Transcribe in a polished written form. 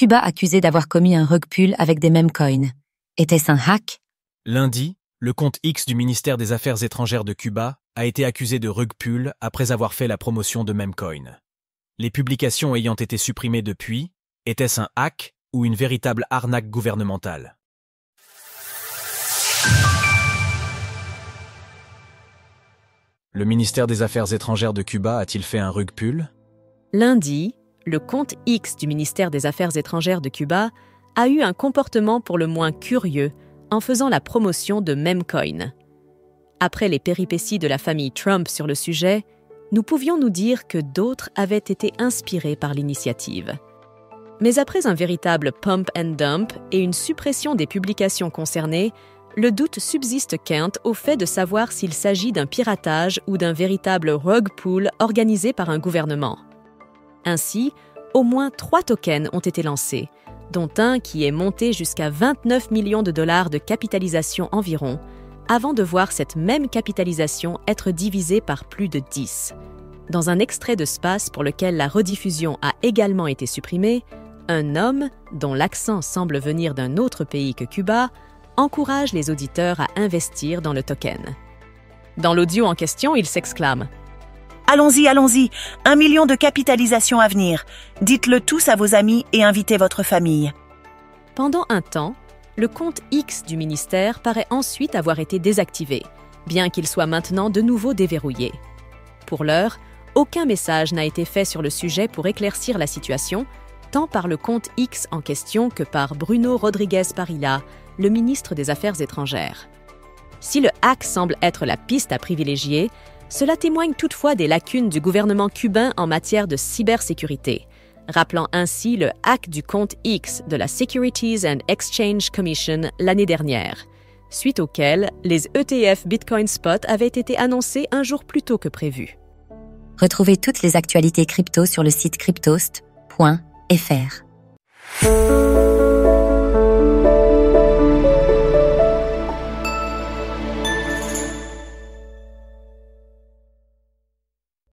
Cuba accusé d'avoir commis un rug pull avec des memecoins. Était-ce un hack? Lundi, le compte X du ministère des Affaires étrangères de Cuba a été accusé de rug pull après avoir fait la promotion de memecoin. Les publications ayant été supprimées depuis, était-ce un hack ou une véritable arnaque gouvernementale? Le ministère des Affaires étrangères de Cuba a-t-il fait un rug pull? Lundi, le compte X du ministère des Affaires étrangères de Cuba a eu un comportement pour le moins curieux en faisant la promotion de memecoin. Après les péripéties de la famille Trump sur le sujet, nous pouvions nous dire que d'autres avaient été inspirés par l'initiative. Mais après un véritable pump and dump et une suppression des publications concernées, le doute subsiste quant au fait de savoir s'il s'agit d'un piratage ou d'un véritable rug pull organisé par un gouvernement. Ainsi, au moins 3 tokens ont été lancés, dont un qui est monté jusqu'à 29 millions de dollars de capitalisation environ, avant de voir cette même capitalisation être divisée par plus de 10. Dans un extrait de Space pour lequel la rediffusion a également été supprimée, un homme, dont l'accent semble venir d'un autre pays que Cuba, encourage les auditeurs à investir dans le token. Dans l'audio en question, il s'exclame « Allons-y, allons-y, 1 million de capitalisation à venir. Dites-le tous à vos amis et invitez votre famille. » Pendant un temps, le compte X du ministère paraît ensuite avoir été désactivé, bien qu'il soit maintenant de nouveau déverrouillé. Pour l'heure, aucun message n'a été fait sur le sujet pour éclaircir la situation, tant par le compte X en question que par Bruno Rodriguez Parilla, le ministre des Affaires étrangères. Si le hack semble être la piste à privilégier, cela témoigne toutefois des lacunes du gouvernement cubain en matière de cybersécurité, rappelant ainsi le hack du compte X de la Securities and Exchange Commission l'année dernière, suite auquel les ETF Bitcoin Spot avaient été annoncés un jour plus tôt que prévu. Retrouvez toutes les actualités crypto sur le site cryptost.fr.